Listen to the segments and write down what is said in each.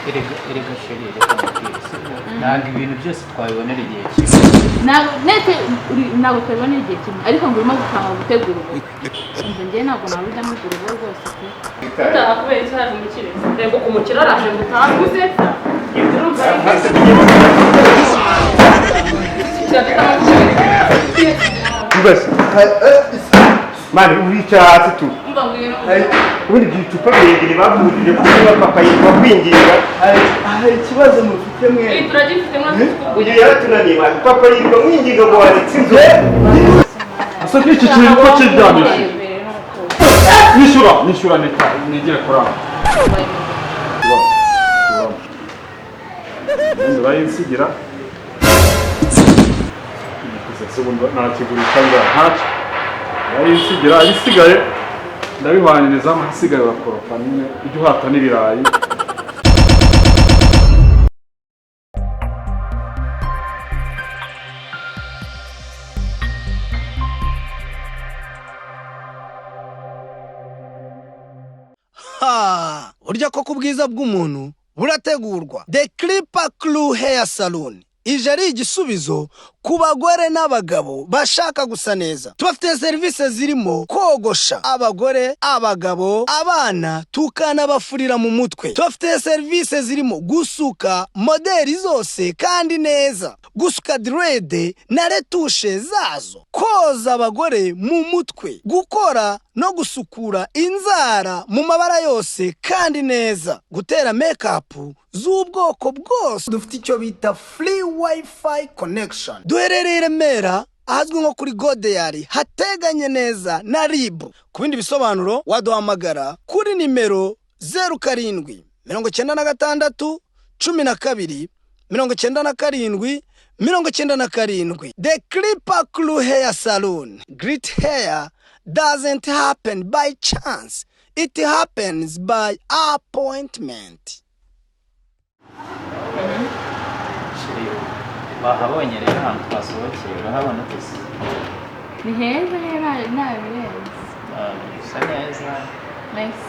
erega sheri reka ntabwo ibintu byose twabibonera igihe kimwe ntabwo twabibonera igihe kimwe ariko ngo urimo gupanga gutegura ubu njye ntabwo nabujya muri urugo rwose pe utaha kubera icyo haje umukire rego ku mukire araje ngo utahe gusetsa mani uricyatsi tu ubundi igicupa birebire bavurije kuko papa yitwa kwinginga hari ikibazo mufite mwe turagifite uyu yaratunaniye mani papa yitwa mwinginga ngo waretse inzu asa n'iki kintu ko kiryamishije nishyura neka nigire kurara ubundi urayinsigira ntakigurisha ntacyo urayinsigira ibisigaye ndabihwaniriza ahasigaye urakoropa nyine ujye uhata n'ibirayi urya ko ku bwiza bw'umuntu burategurwa The Clipper Crew Hair Salon ije ari igisubizo ku bagore n'abagabo bashaka gusa neza. Tubafite serivisi zirimo kogosha abagore, abagabo, abana, tukanabafurira mu mutwe. Tubafite serivisi zirimo gusuka modeli zose kandi neza, gusuka dread na retushe zazo, koza abagore mu mutwe, gukora no gusukura inzara mu mabara yose kandi neza, gutera makeup z'ubwoko bwose. Dufite icyo bita free wifi connection. Duherereye Remera ahazwi nko kuri Godeyari hateganye neza na RIB. Ku bindi bisobanuro waduhamagara kuri nimero 07 96 12 97 97. The Clipper Crew Hair Salon. Great hair doesn't happen by chance. It happens by appointment. bahabonye rero ahantu twasohokeye urahabona gusa ni heza rero nabirenze bisa neza nice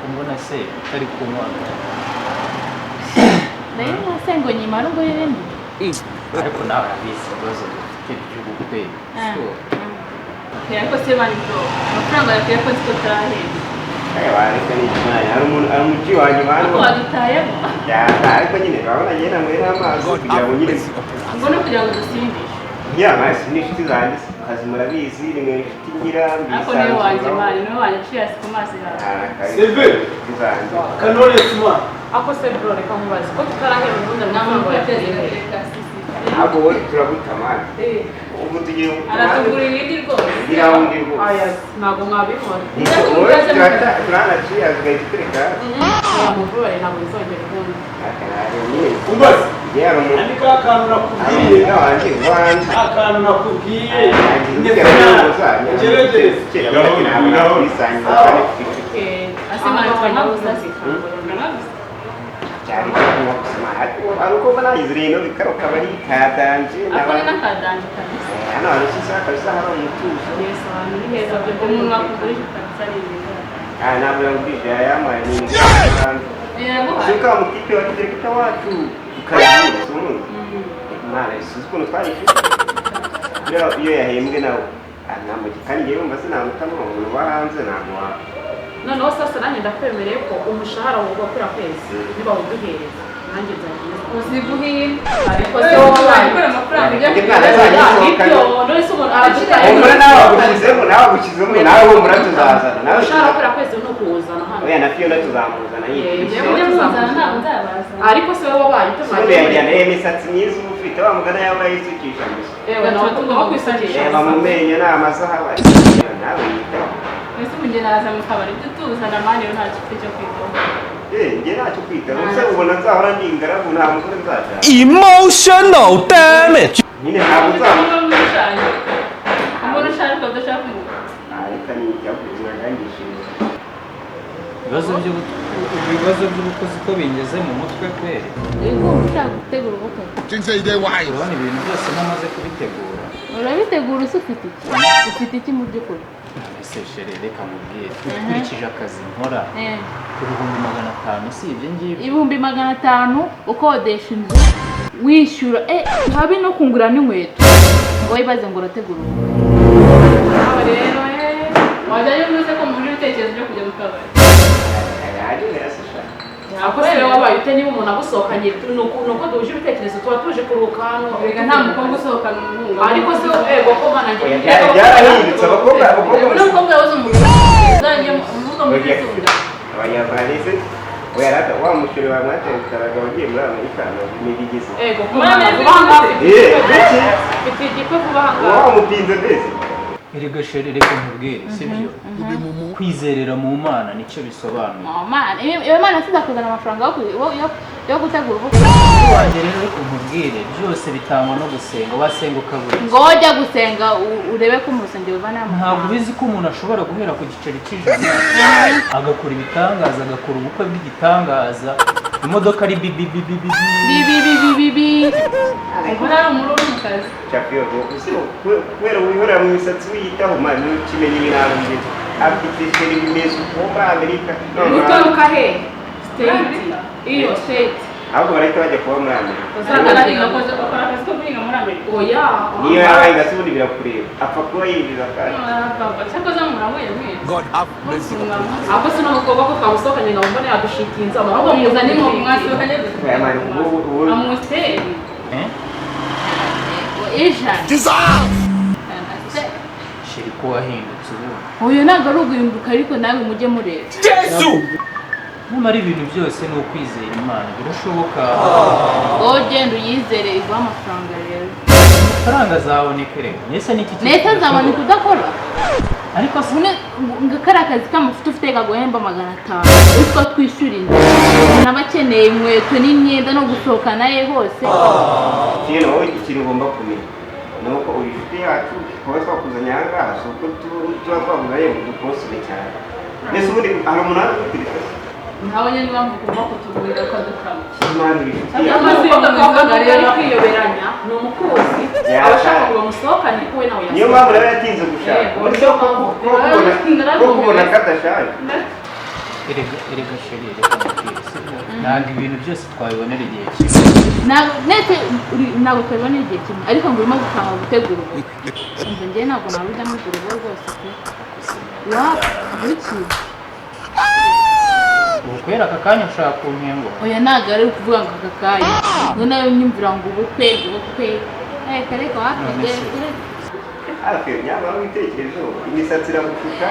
kumbona se utari kunywa rero se ngo nyimara ngo yirende ariko nawe urabizi ibibazo dufite by'ubukwe ariko se bari byo amafaranga yakwiye ko tutahembye ariko ni imana ari umuci wanyu bantu wadutayemo ariko nyine urabona njye namwera amazi kugira ngo nyine ngo no kugira ngo dusindishe amazi ni inshuti zanjye kazi murabizi ni mwe inshuti ngira ariko niyo wanjye mani niyo wanjye aciye hasi ku mazi yawe seve kanone tuma ako se bro reka mubaze ko tutarahera ubundi n'amafaranga yateze ntabwo wowe turabuta mani ubu tugiye aratugura ibindi rwose iraundi rwose ntabwo mwabikora turanaciye azigahita itereka muvubare ntabwo bizongera ubundi umbaze ni ka kantu nakubwiye akantu nakubwiye ndetse ugerageze asemana twanabuzasikangura cyari kunywa kusema ari uko banayize rero bikaroka bari kadanje akone nakadanje kabisa hano hari sisa kabisa hari umutuzo yes abantu ni heza byo umuntu wakugurisha kabisa ni neza nabwo yambije yamaye ni sika mukiti wa kirekita watu ukayiza sumu mara isuko twari iyo yahembwe nawe ntabwo kandi yewe mbase namutamo umuntu bahanze ntabwo noneho sasa nanjye ndakwemereye ko umushahara wugwa kuri kwezi niba wuduhereza nanjye nzagiye uziguhira ariko se wabaye gukora amafaranga ujya ibyo none se umuntu aradutaya umura nawe gushyizemo nawe wo muratuzazana nawe umushahara kuri kwezi no kuwuzana hano oya na Fiona tuzamuzana ariko se wabaye tumaze yajyana imisatsi myiza ufite wa mugana yawe yisukisha gusa yewe nawe tugomba kwisukisha reba mu menyo n'amasaha bari nawe yitaho ese mujye naza mu kabari tutuzana mani yo nta kipe cyo kwitaho njye ntacyo kwitaho ese ubona nzahora ndi ingaragu nta mugore nzaca emotional damage nyine ntabwo nzahora umuntu ushaka ko udashaka umugore reka ni icyakuzima ndangishije ibibazo by'ubukozi ko bingeze mu mutwe kweri yego ushaka gutegura ubukwe urabona ibintu byose namaze kubitegura urabitegura ufite iki mu by'ukuri ese shere reka mubwire ukurikije akazi nkora ibihumbi 500 si ibyo ngibyo ibihumbi 500 ukodesha inzu wishyura habe no kungura n'inkweto ngo wibaze ngo urategura aba rero wajyayo unyuze ko muri ibitekerezo byo kujya mu kabari ako rero wabaye ute niba umuntu agusohokanye nuko duhuje ibitekerezo tuba tuje kuruhuka hano reka nta mukobwa usohokana umuhungu ariko se ko mana ngiye byarahindutse abakobwa n'umukobwa yabuze umugabo uzanye umuvuga muri Sunda abanyavanise werata wa mushuri wa mwatentaraga wagiye muri Amerika n'ibigize kumana vuba vuba wa mupinze mbese erega shere reka mubwire sibyo kwizerera mu Mana nicyo bisobanuye iyo Mana sizakuzana amafaranga yo gutegura ubukwe wanjye rero reka mubwire byose bitangwa no gusenga wasenga ukabura ngo wajya gusenga urebe ko mu rusengero ubana ntabwo bizi ko umuntu ashobora guhera ku giceri cy'ijana agakora ibitangaza agakora ubukwe bw'igitangaza imodoka ari bibi ariko nari umururu mu kazi chafiyo kubera wihora mu misatsi wiyitaho mani ukimenye ibirambye afite feri bimeze uko muri Amerika uturuka he state iyo state ahubwo barahita bajya kuba muri Amerika uzagana igakoze gukora akazi ko guhinga muri Amerika oya niyo yabaye gasubundi birakureba apfa kuba yinjiza kandi cyakoze murahuye mwese ako sino mukobwa ko twamusohokanye ngo mbone yadushikinze ahubwo muzane mu mwasohokanye amusteri shiri ko wahindutse ubu uyu ntabwo ari uguhinduka ariko nawe mujye mureba nyamara ibintu byose ni ukwizera Imana birashoboka ngo genda uyizere iguha amafaranga rero amafaranga azaboneka rero nese azaboneka udakora ariko ngo kariya kazi k'amafuta ufite kaguhemba 500 utwo twishyura inzu n'abakeneye inkweto n'imyenda no gusohokana ye hose rero wowe ikintu ugomba kumenya nuko uyu nshuti yacu kuba twakuzanye aha ngaha si uko tuba twakuzanye ngo dukosore cyane mbese ubundi hari umuntu ari gutirika ntabonye niba mvuga kutugurira ko dukama imana uri nshuti yacu umukobwa kavuga rero kwiyoberanya ni umukuzi abashaka ngo bamusohokane kuwe nawe niyo mpamvu rero yatinze gushaka uburyo bwo kubona ko adashaje erega sheri reka mubwire ntabwo ibintu byose twabibonera igihe kimwe ntabwo twabibonera igihe kimwe ariko ngo urimo gupanga gutegura ubwo njyewe ntabwo nabujya muri urwo rugo rwose nkurikije ubukwera aka kanya ushaka ku nkengo oya ntabwo ari ukuvuga ngo aka kanya ngo nawe nyumvira ngo ubukwe reka wakigere hafi nyamara witekerezo imisatsi iragushuka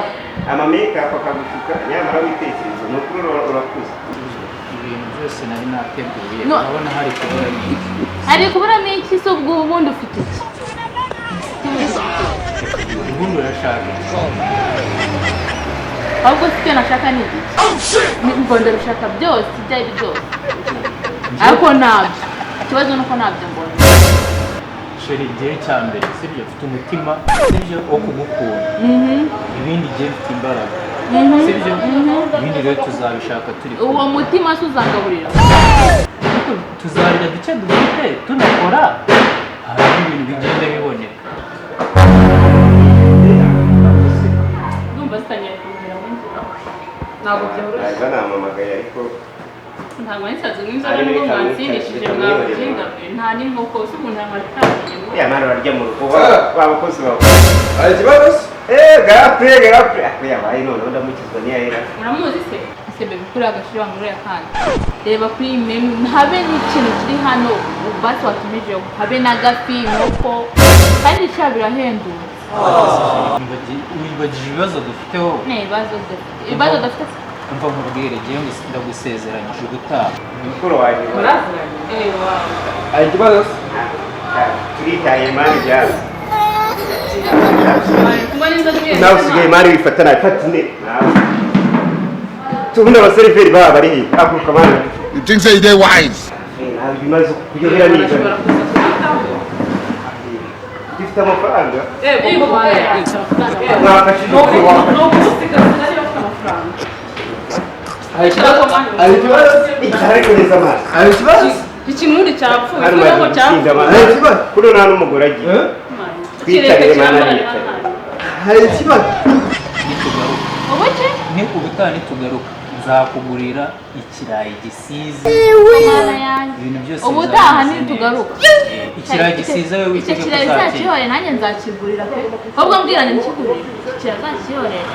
amamekapu akagushuka nyamara witekerezo ni ukuri urakuze ibintu byose nari nateguye urabona hari kuburamo iki se ubwo ubundi ufite iki ubundi urashaka ahubwo si icyo nashaka ni iki ngo ndabishaka byose ibyo ari byose ariko ntabyo ikibazo ni uko ntabyo mbona sheri igihe cya mbere sibyo mfite umutima sibyo wo kugukunda ibindi igihe mfite imbaraga sibyo ibindi rero tuzabishaka turi kumwe uwo mutima se uzangaburira tuzarira duke dufite tunakora hari ibintu bigenda biboneka ndumva zitangiye kugira ngo ntabwo byoroshye ntabwo namamagaye ariko ntabwo n'isazi nk'inzoga nubwo mwatsindishije mwabuginga nta n'inkoko se umuntu yamarikanye ya mwana barya mu rugo babakozi bawe hari ikibazo garapure yabaye none ndamukizwa niyahera uramuzi se asebe kuri agashira muri yakandi reba kuri menu habe n'ikintu kiri hano basi watumije habe n'agafi inkoko kandi cyabirahendura wibagije ibibazo dufite wowe ibibazo dufite umva nkubwire ngewe ndagusezeranyije gutaha mukuru wanjye hari ikibazo turitaye mani byazo nawe usigaye mani wifata nawe fata ine tubundi abaseriveri baba bari he hakuka mani You think say they wise? ntabwo ibimaze kuyohera nijoro gifite amafaranga mwafashije uko hari ikibazo ariko neza amazi hari ikibazo ikimundi cyapfuye hano kuko maze cyapfuye gukinga amazi kuno nta n'umugore agiye twicarire mani aricaye hari ikibazo ubuke ni ubutaha nitugaruka nzakugurira ikirayi gisize mana yanjye ibintu byose ubutaha nitugaruka ikirayi gisize wewe icyo kirayi nzakihorera nanjye nzakigurira pe ahubwo mbwira ni ikigurira ikirayi nzakihorera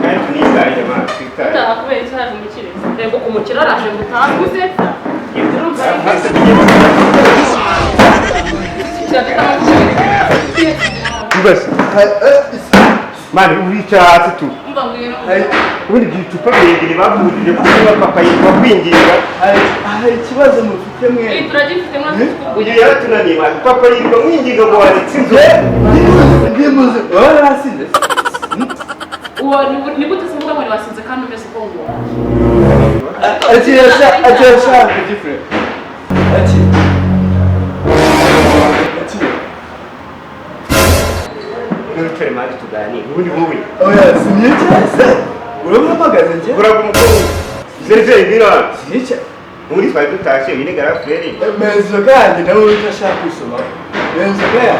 kandi nizanye ma twitara utakubera icyaje mu kirezi rego umukira araje mutaguze Ubusa mani urica hasi tu ubundi icupa birebire bavurije kuba papa yitwa kwinginga hari ikibazo mufite mwe turagifite mwaze ugiye yaratunaniye mani papa yitwa mwinginga ngo wanditse inzu ndimuze warasize uwo ni gute sivuga ngo wasinze kandi umeze ko ngo atiyashaka different ati n'utare mani tuganire ubundi wowe oya sinyicaye urampamagaze njye uragumukuru seriveri bira sinyicaye muri twari dutashye binegara frere menzo kandi nawe utashaka kwisoma menzo kandi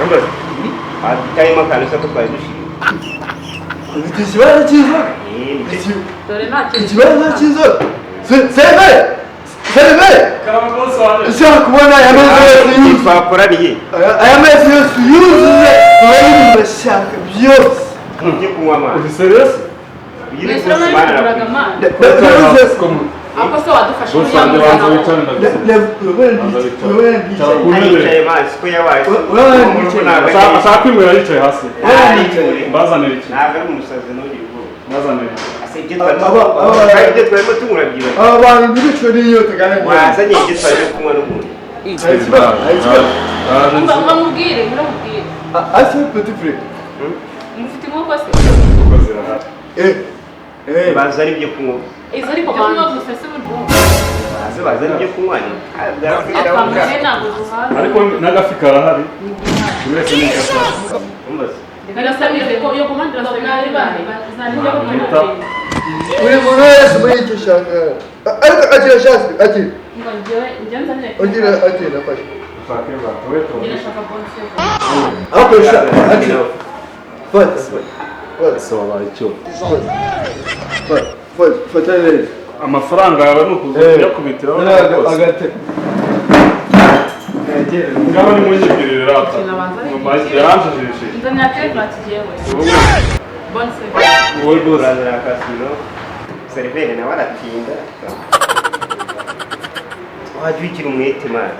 ambaza atayima kandi sako twari dushira ufite ikibazo cy'inzoga dore nta kintu ikibazo cy'inzoga severe ushaka kubona aya mezi yose yuzuye twakoraniye aya mezi yose yuzuye urabona urashaka byose ntujye kunywa amazi uri serious ugire Mesura kose nayo mana kuraga amazi ako se wadufasha usanze banza wicane aricaye mazi ko yabaye ashaka kwinywera yicaye hasi mbazanira iki ntabwo ari umusazi n'ugira ubwoba mbazanira iki ibyo twarimo tumurabyiba aba bantu ntibicwe n'inyota kandi wazanye ibyo twarimo kunywa n'ubundi bamubwire muramubwire asi petit frère mufite inkoko se bazana ibyo kunywa izo ariko kunywa gusa se burundu bazana ibyo kunywa ni akamwe ntabwo duhaza ariko n'agafi karahari buri wese ni icyo ashaka birasabije ko iyo komande irasabije bari bazanira ko buri muntu wese muri icyo ushaka ariko agira shasi agira ngo njye nzanire agira agira nafashe ushake batowe ndashaka bonse ariko shaka agira fata so wabaye icyo fata neza amafaranga yawe ni ukuza kuyakubitiraho agate ngaho ni munyibwirire rata yaranjijishe nzanira telefone kiyewe bonse wowe rwose urazana akasino seriveri nawe aratinda wajya ubikira umwete mani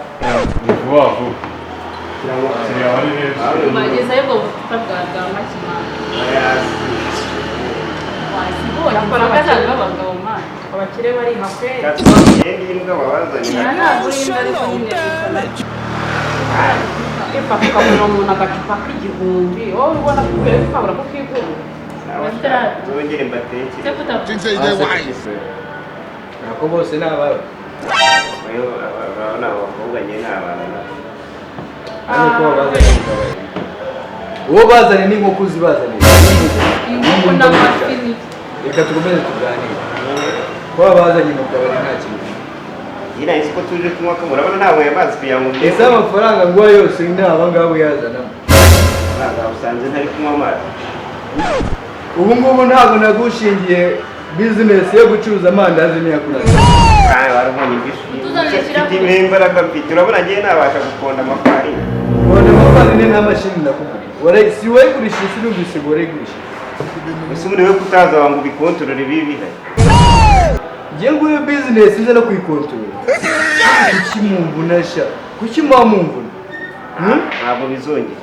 ni vuba vuba kiriya ari neza bagezeyo ubwo bucupa bwa makimana yakora akajyana n'abagabo mani abakire bari hafe imbwa wabazanira ntabwo uri imbwa ariko nyine ifata ukabona umuntu agacupa k'igihumbi wowe ubona ko ukwiye ukabura ko kigura zongere mbatekere Things say they wise. nako bose ni abawe urabona abakobwa nyine ni abantu ariko babazanye uwo bazanye n'inkoko uzibazanira inkoko n'amafi ni reka tukomeze tuganire kuba bazanye mu kabari nta kintu nyine isi ko tuje kunywa ko murabona ntabwo yamazi kugira ngo ese amafaranga nguha yose ni abangaba uyazanamo ntabwo usanze ntari kunywa amazi ubu ngubu ntabwo nagushingiye bizinesi yo gucuruza amandazi niyakuraga kandi barabonye ifite imbaraga mfite urabona ngewe nabasha gukonda amafaranga ubona amafaranga nta mashini ndakugurira si wayigurisha isi n'ubwise ngo warayigurisha ese ubundi we kutaza ngo ubikontorore bibi bihari ngiye nguyu bizinesi nza no kuyikontorora kuki mumvuna sha kuki muba mumvuna ntabwo bizongera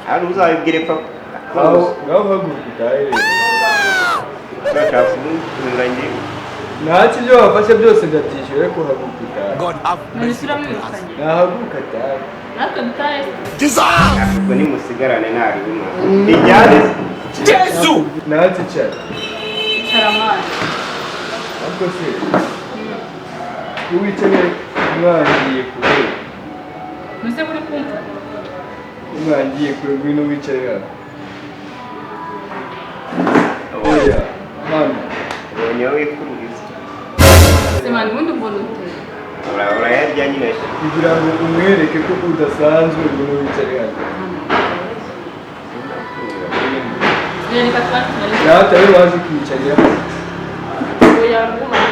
hano uzabibwire papa ngaho haguruka utahe rero urashaka kumutungura ngewe ntacyo ibyo wafashe byose ndabyishyura ariko haguruka utahe nonese uramwirukanye nahaguruka atahe natwe dutahe ubwo nimusigarane ntaribima ijyane ntacyo cyane icara amazi ariko se uwicaye mwangiye kure nonese buri kumva mwangiye kure ngwino wicare hano oya hano ubonye wowe kururiza semana ubundi mbona uteye urayarya nyine kugira ngo umwereke ko udasanzwe ngwino wicare hano reka twari nawe atari wazi kwicarira oya rw'umuntu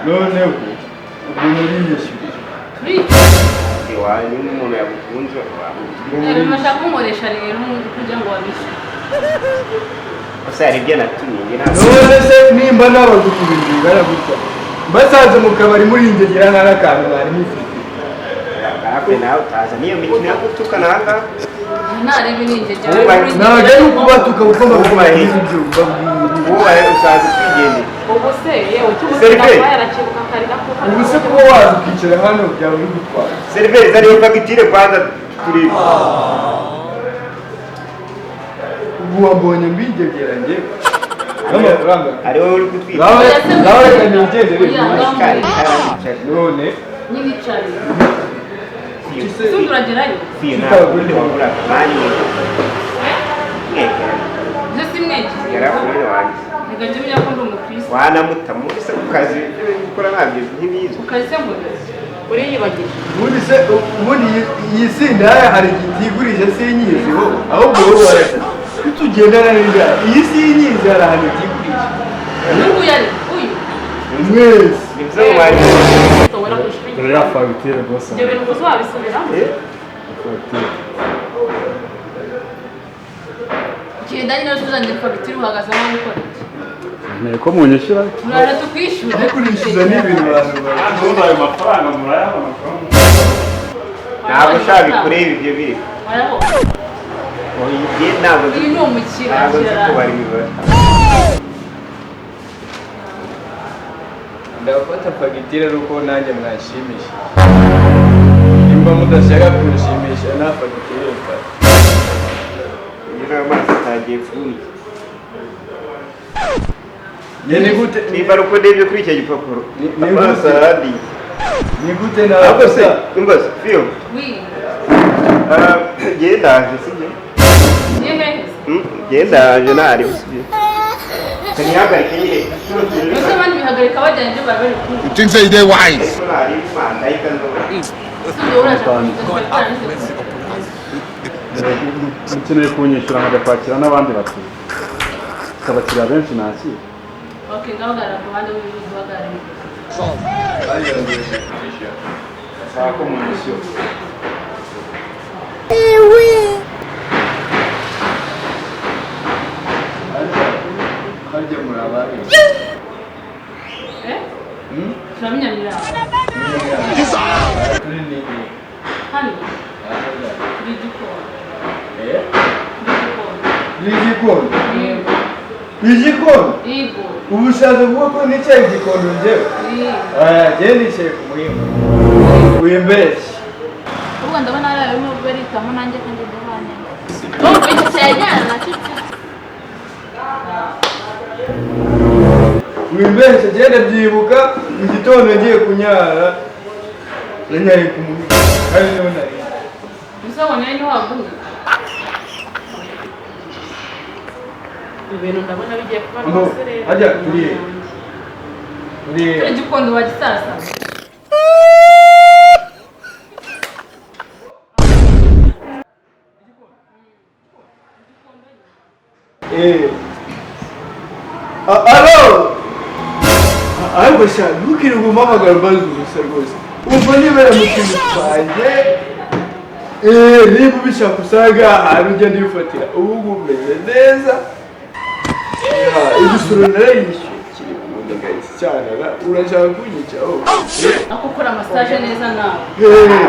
noneho umuntu uriyishyura iwawe niba umuntu yagukunze bashaka kumukoresha rero kugira ngo wabishyure gusa hari ibyo natumye none se nimba n'abagukubira ingana gutya mbasanze mu kabari muringegera nta n'akantu mwari mufite hafi nawe utaza niyo mikino yo gutukana aha ngaha ntarebe n'ingegera ntabwo ari ukubatuka kuko mbabwira ibyo wowe usanzwe twigendera ubu se yewe cy'ubuzima bwa yarakibuka akarira kuko ubu se kuba waza ukicara hano byaba uri gutwara seriveri zariyo fagitire kwanza turi ubu wambonye mbigegera njye ari wowe uri kutwita nawe reka nigendere none nyibicare turagerayo ntabwo ubundi wabura nanjye byo si mwegere yarakurire wanjye reka njye menya ko ndi umukristo wanamuta muri se ku kazi ibyo gukora ntabyo ntibizi ukaze ngo uriyibagije ubundi iyi sinda hari igitigurije sinyiziho ahubwo wowe warasa tugendana n'indara iyi sinyizi hari ahantu itigurije n'ubu yari uyu mwese nibyo mwari rero fagitire rwose ibyo bintu gusa wabisubiramo kigendanye no tuzanye fagitire uhagazemo gukora nkeneye ko munyishyura murara tukwishyura ariko urishyuza n'ibintu abantu ntuzi ayo mafaranga murayabona ntabwo ushaka kureba ibyo biri warabona iyi ntabwo uyu ni umukiriya ntabwo nzi kubara imibare ndabafata fagitire ari uko nanjye mwashimisha nimba mudashaka kunshimisha nta fagitire mfata iyi nayo mazi atagiye fuye ni gute niba ari uko ndebye kuri icyo gipapuro amaso aradiye ni gute ahubwo se nabafata imbaza fiyo gendaje sibyo gendaje ntari sibyo kanyihagarike nyine mbese abandi bihagarika bajyanye ibyo bari bari kumwe You think say they wise? ntari mandayika ndoba usibye urashaka mukeneye kunyishyura nkajya kwakira n'abandi bakiriya abakiriya benshi nakira ok ngaho uhagarara ku ruhande w'ibihugu uhagarariye nshaka ko munyishyura harya murabari turamenyanira turi nini hano turi igikoni n'igikoni yego igikoni yego ubu ushatse kuvuga ko nicaye igikoni njyewe njyewe nicaye ku muhimbo wimbeshye ubwo ndabona ari arimo beritamo nanjye kandi duhanye urumva iki cyajyana na cyo wimbeshye genda byibuka mu gitondo ngiye kunyara nanyaye ku muhimbo kandi niho nari usabona niho waguye ibintu ndabona bigiye kuba rwose rero hajya turiye turi igikondo wagisasa alo ariko sha ntukire gumpamagara mbaza ubusa rwose umva nibera mu kintu cyanjye niba ubishaka usanga ahantu ugenda ubifatira ubu umeze neza igisoro narayishyuye kiri ku ndagahise cyanara urashaka kunyicaho ako ukora massage neza nawe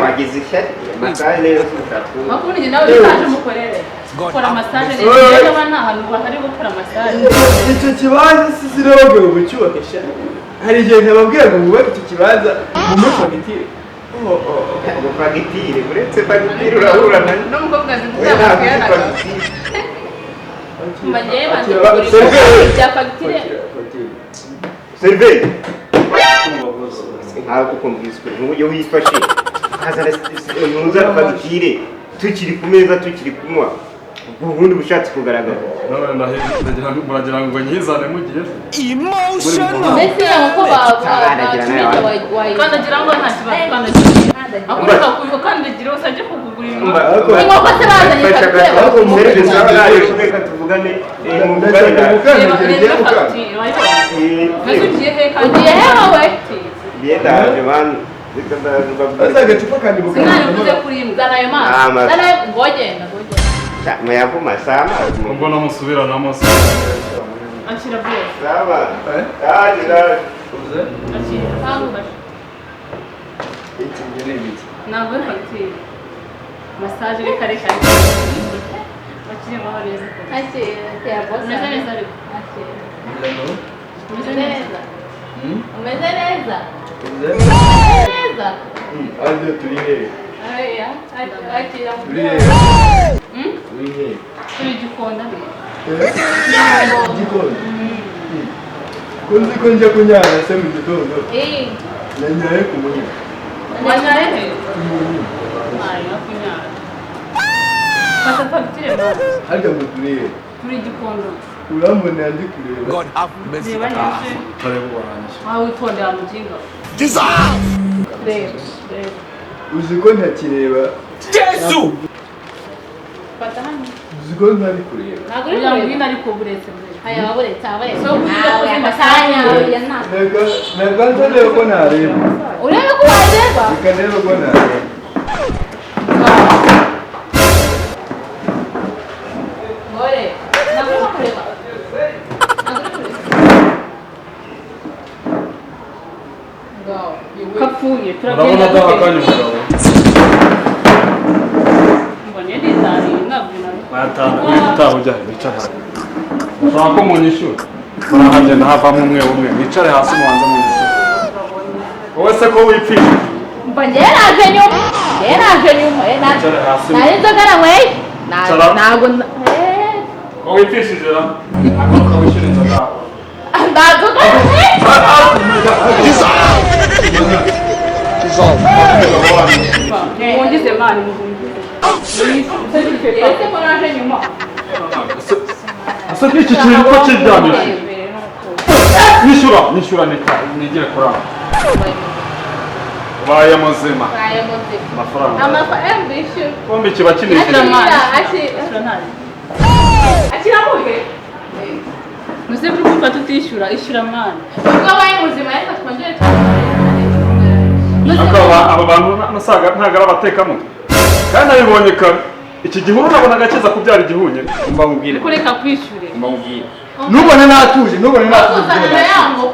wagize ishyari masaje neza tutatu bakubonye nawe massage umukorere ukora massage neza niba nta hantu bahari gukora massage icyo kibanza sisiroge ubu cyubake sha hari igihe nababwira ngo mubake iki kibanza mu fagitire ngo fagitire uretse fagitire urahura na n'umukobwa azi we ntabwo uzi kuzamubwira fagitire mbagiye banze kugura bya fagitire seriveri ntabwo ukumvise n'uburyo wifashe hazana ntuzana fagitire tukiri ku meza tukiri kunywa ubundi bushatse kugaragara muragira ngo nyizane mugiye mbese uko kandagira ngo nta kibazo kandagira ndagira akureka kuko kandi gira usajye kugugura ibintu inkoko se bazanye reka tuvugane ugiye he kandi ugiye he wowe ndaje man agacupa kandi sinabivuze kuri imbwa zana ayo mazi zana ayo ngogenda mayavu masama mbona musubiranamo akira byose saba akira akira iki ngene ibiki ntabwo ari fagitire masaje reka reka bakiri mu hariya umeze neza ariko umeze neza umeze neza neza ariko turi hehe aya akira turi hehe turi hehe turi Gikonda Gikonda kundi ko njya kunyara se mu gitondo nanyaye ku munyi wanyaye he ari akunyara fata fagitire mama harya ngo turi hehe turi Gikonda urambona ndi kureba God have mercy. reba nyinshi turebe uwanjye wawe witondera muginga reba uzi ko ntakireba Jesu! fata hano uzi ko ntari kureba ntabwo uri kugira ngo kureba wine ariko buretse aya waburetse aburetse So, kugira ngo nawe masanya akanya ya nta ntabwo nzareba ko nareba urebe ko wareba reka ndebe ko nareba ngore ntabwo urimo kureba kapfuye urabona adaha akanya umugabo mbonye nitari ntabwo nari natanga utaha ujya wicara ushobora ko munyishyura barahagenda havamo umwe umwe wicare hasi mubanza munyishyura wowe se ko wipfisha mba njyewe naje nyuma njyewe naje nyuma wicare hasi nari inzoga nanyweye Cara. ntabwo ko wipfishije ra agaruka wishyura inzoga nta nzoga nanyweye wongeze mani ese ko naje nyuma ese n'iki kintu ko kiryamishije nishyura nigire kuri aho ubaye muzima naye muzima amafaranga amafaranga mbishyura bombi kiba kinishije akira muhe muze kuri kufa tutishyura ishyura mani ubwo abaye muzima reka twongere akaba aba bantu nasaga ntago ari abatekamutwe kandi nabibonye kare iki gihuru nabonaga kiza kubyara igihunye mba mubwire kureka kwishyure mba mubwire nubona natuje nubona natuje kuzana yango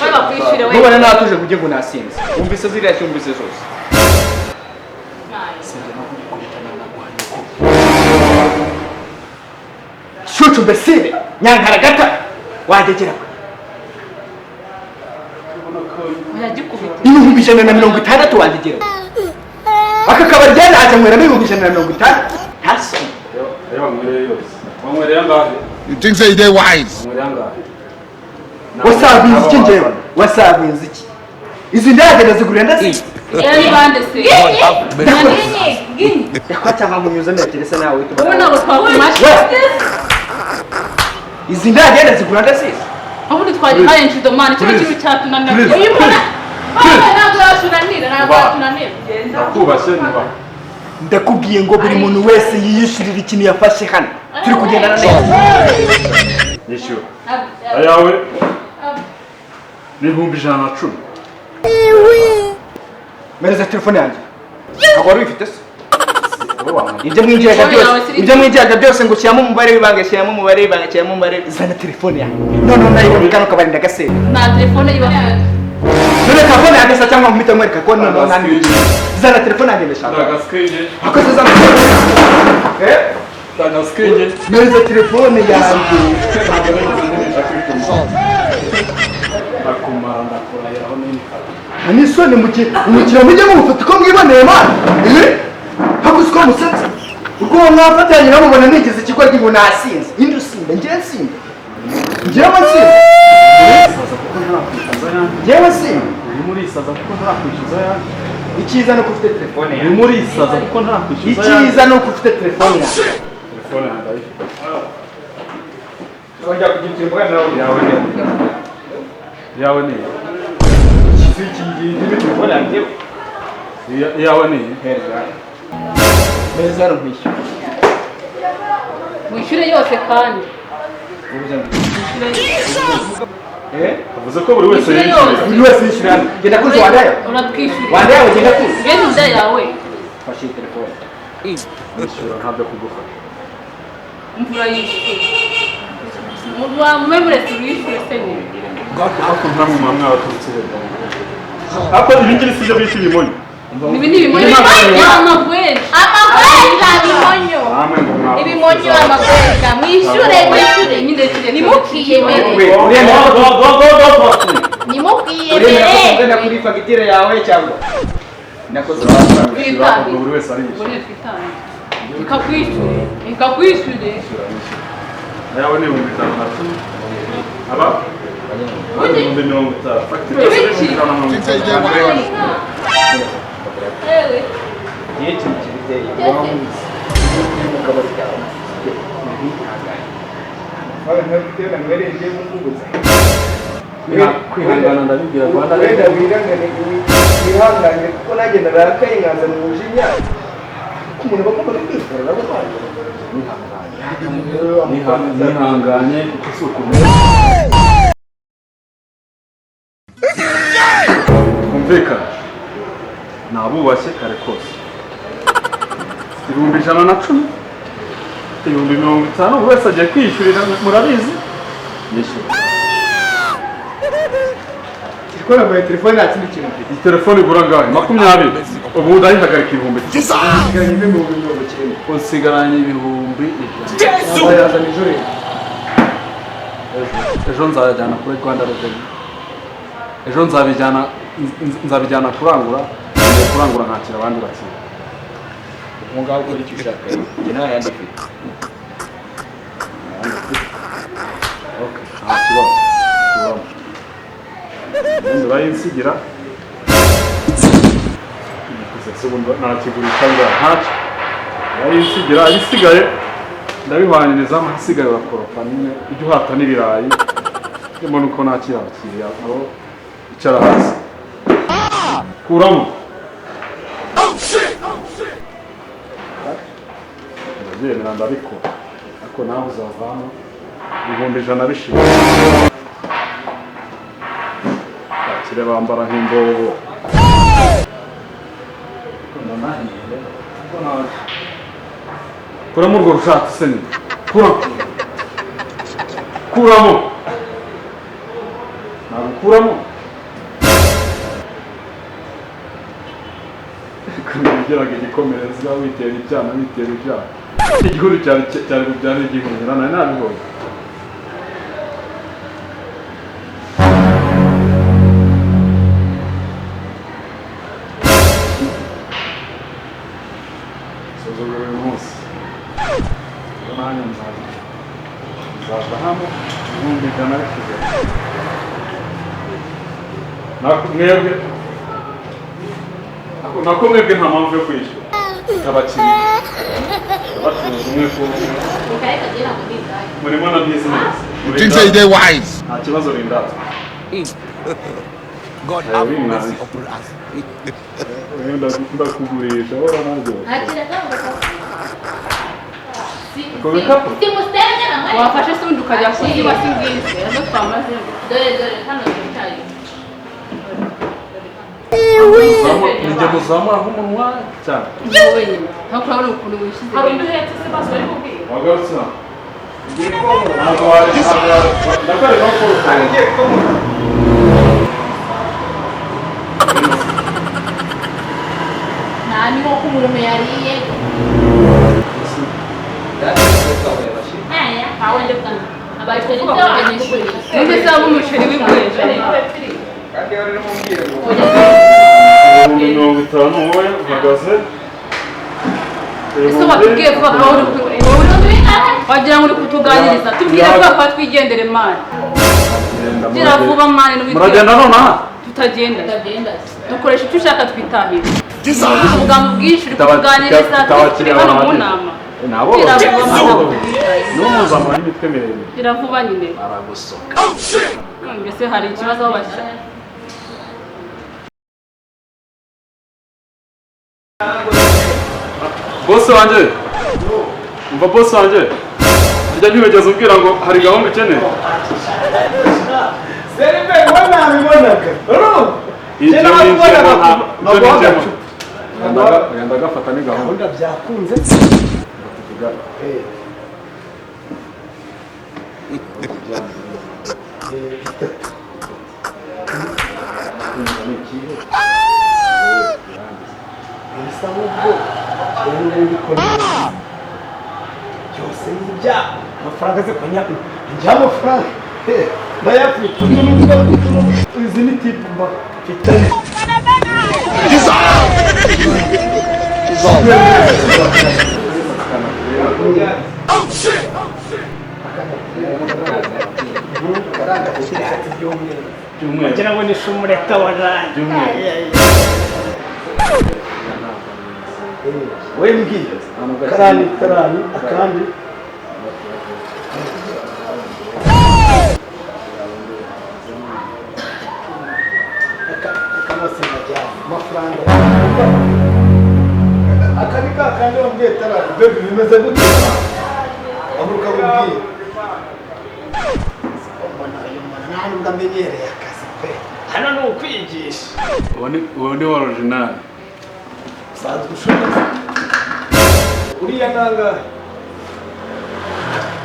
baba kwishyure we nubona natuje kugira ngo nasinze wumvise ziriya cyumvise zose shucu besire nyankaragata wandegera yagikubita ibihumbi 160 wandegera aka kabari ryanaje mweramo ibihumbi 160 hasi reba mwere yose wamwereye angahe You think say they wise? wamwereye angahe wasabizi iki njyewe wasabizi iki izi ndagenda zigurira ndasi yari bande se yakwacha nkamunyuza ndageresa nawe witwa wowe ntabwo twakumashe izi ndagenda zigurira ndasi aho twagihaye inshido mani cyo kintu cyatunanira Please. ntabwo yashunanira ntabwo yashunanira nakubashye niba ndakubwiye ngo buri muntu wese yiyishurira ikintu yafashe hano turi kugendana neza nishyura ayawe n'ibihumbi 110 mereza telefone yanjye ntabwo wari uyifite se wowe wamwereye ibyo mwigiraga byose ngo shyiramo umubare w'ibanga shyiramo umubare w'ibanga shyiramo umubare zana telefone yanjye none nayibona kano kabarinda gasera nta telefone iba none telefone yanjye se cyangwa mpita mwereka ko none nani zana telefone yanjye ndashaka ndagaskenge akoze zana ndagaskenge mereza telefone yanjye nakumara ndakurayiraho n'imikara anisone umukiriya mujye mufata uko mwiboneye mana hakuze uko musatse ubwo mwafatanye namubona nigeze ikigo ngo nasinze indi usinda njyewe nsinda njyewe nsinda njyewe nsinda urimo urisaza kuko ntarakwishyuza yanjye icyiza ni uko ufite telefone yanjye urimo urisaza kuko ntarakwishyuza yanjye icyiza ni uko ufite telefone yanjye telefone yanjye ayifite wajya kugira telefone yawe ni iki telefone yanjye iyawe ni Meza rumwishyura. Wishyure yose kandi. avuze ko buri wese yishyura. Buri wese yishyura. Genda kuzi wandayo. Uratwishyura. Wandayo genda kuzi. Genda inda yawe. Fashe telefone. Yishyura ntabyo kugufasha. Mvura yishyura. Mwemure turishyure se ni. Ako nta mu mwamwe waturutse heza. Ako ibingira sije bita ibimonyo. Nibi bimonyo amagwezi. Ibimonyo. Ibimonyo amagwezi. Mwishyure nimukiye mbere. Nimukiye mbere. Ugenda kuri fagitire yawe cyangwa nakoze buri wese ari yishyura. Ikakwishyure. Ayawe ni 5,000. Aba? 50,000. Fagitire yose ni 50,000. Ewe. Yetu kiteye. Wale ntabitera ngwereje mungubuza. Kwihangana ndabibwira Rwanda Wenda wirangane wihangane kuko nagenda rakaye nkaza mu mujinya. Kumuntu bakoma kwifora nabo banje. nihanganye isuku kumvikana nabubashye kare kose 110, 50,000 wese agiye kwishyurira murabizi yishyura. Ikora mu telefone atindi kintu. Iyi telefone igura ngahe 20 ubu ndayihagarika 1,000 Nsigaranye mu bihumbi 9. unsigaranye 1,000. Ayaza nijoro. Ejo nzajyana kuri Rwanda Revenue. Ejo nzabijyana kurangura nkakira abandi bakira. Munga ukora icyo ushaka. Njye nta yandi mfite. Okay, nta kibazo. Ndi bayinsigira. Nakigurisha ntacyo. Bayinsigira ibisigaye ndabihwaniriza amasigaye bakoropa nimwe ibyo uhata n'ibirayi. Mbona uko nakiyakiriye aho icara hasi. Kuramo. Ndagenda ndabikora. Ariko nawe uzavamo 100 bishimye. Bakire bambara nk'imbobo. Kuramo urwo rushatse se ni. Kuramo. Nagukuramo. Kugira igikomereza witera ibyana. Igihuru cyari kubyara igihungira nari nabibonye. Sozogoro munsi. Nani nzaza hano mwumvikana bishize. Nako mwebwe nta mpamvu yo kwishyura. Abakiriya umwe ko murimo na business. You think say they wise? Nta kibazo rindatse. God have mercy upon us. Ndakugurisha ora nabyo. Simusenge na mwe. Wafashe se undi ukajya kuziba singize. Azo twamaze. Dore hano ndacyari. Nijye muzamura nk'umunwa cyane. Yewe nyine. Ntabwo urabona ukuntu wishize. Hari undi uhetse se basi bari kubwira. Wagarutse hano. Ntabwo wari ndakareba ko Ngiye kumura. Nani wo kumurume yariye. Aya, hawende kana. Abaitwe ni byo abanyeshuri. Ninde saba umuceri w'ibwejo. Kandi yari mumbwire ngo 50 wowe uhagaze. Ese batubwiye ko wagira ngo uri kutuganiriza. Tubwire ko twigendere mani. Gira vuba mani n'ubikwiye. Muragenda nonaha? Tutagenda. Dukoresha icyo ushaka twitahira. Umugambi bwinshi uri kutuganiriza turi hano mu nama. Nabo n'umuzamura n'imitwe miremire. Gira vuba nyine. Aragusoka. Mbese hari ikibazo aho bashyira. boss wanjye umva boss wanjye njya ntiwegeze umbwira ngo hari gahunda ukeneye Seribe wowe nabibonaga ndagafata ni gahunda byakunze byose n'ibya amafaranga ze konya njya amafaranga ndayafite izi ni tipu mba mfitanye wagira ngo ni shumureta waraye we mbwiye karani akandi amafaranga akandi kakandi wambwiye tarani bebe bimeze gute amuruka mubwiye nani ndamenyereye akazi pe hano ni ukwigisha uwo ni original usanzwe ushobora uriya nanga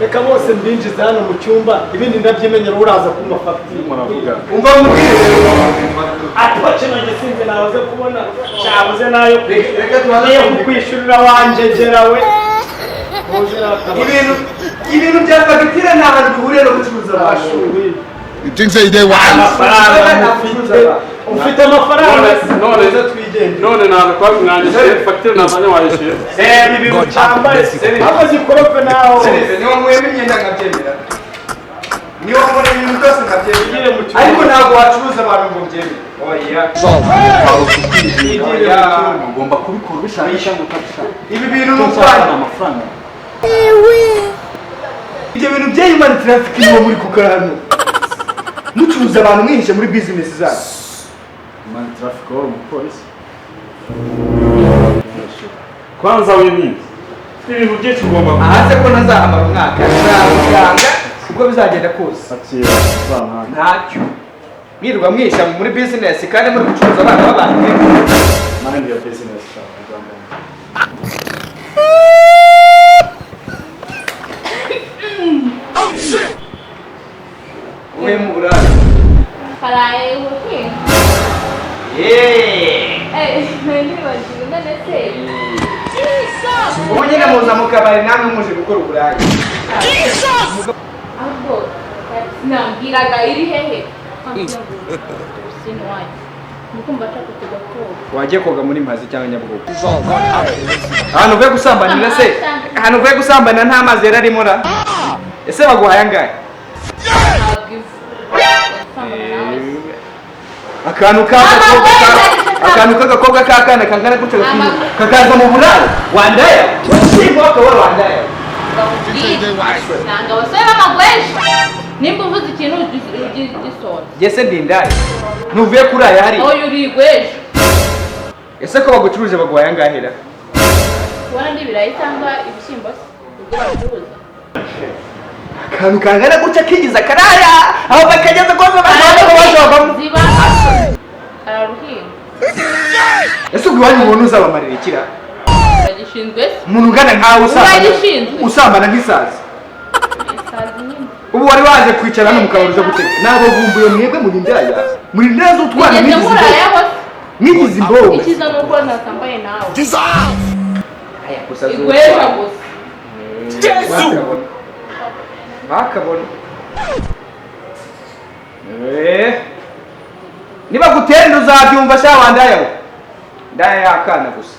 reka bose mbinjiza hano mu cyumba ibindi ndabyimenyera uraza ku mafagitire umva mubwire ati nanjye sinzi nabaze kubona cyabuze nayo niyo kukwishyurira wanjegera we ibintu bya fagitire nta hantu bihuriye no gucuruza amashuri. You think say they wise? Ufite amafaranga none naza kwa mwanditse fagitire nazanye wayishyuye ibintu cyambaye aho zikorope naho niwo mwemye imyenda nkabyemera niwo mbona ibintu byose nkabyemera ariko ntabwo wacuruza abantu ngo byemere ugomba kubikora ubishakisha ngo utabishaka ibi bintu ni ukwanga amafaranga ibyo bintu bya human trafficking niwo muri gukora hano mucuruza abantu mwihishe muri business zanyu. human traffic wari umupolisi kwanza wini ibintu byinshi ugomba ahaze ko nazahamara umwaka nzamuganga ubwo bizagenda kose ntacyo mwirirwa mwisha muri business kandi muri gucuruza abana b'abantu mind your business we mu burara Karaye wote. ubu nyine muza mu kabari namwe muje gukora uburaya ahubwo sinambwiraga iri hehe sinwaye mukumva ashaka kujya koga wagiye koga muri Mazi cyangwa Nyabugogo ahantu uvuye gusambanira se ahantu uvuye gusambanira nta mazi yari arimo ra ese baguhaye angahe akantu k'agakobwa k'akana kangana gutyo kakaza mu buraro wandaya simba wakabona wandaya nanga abasore b'amagweshi nimba uvuze ikintu ugisora jese ndindaya ntuvuye kuraya hari aho yurigweshi ese ko bagucuruje baguhaye angahera ubona ndi ibirayi cyangwa ibishyimbo se ubwo bacuruza akantu kangana gutya kigiza karaya aho bakageza kose bashobamo ziba kararuhinga ese ubwo iwanyu ubona uzabamarira ikira uragishinzwe se umuntu ugana nkawe usambana nk'isazi isazi nyine ubu wari waje kwicara hano mukabaruza guteka nabo bumbuye mwebwe muri ndaya muri ndaya z'utwana mwigize imbogo ikiza nuko nasambaye nawe aya gusa igweja gusa bakabona niba gutenda uzabyumva sha wandaya ndaya yakana gusa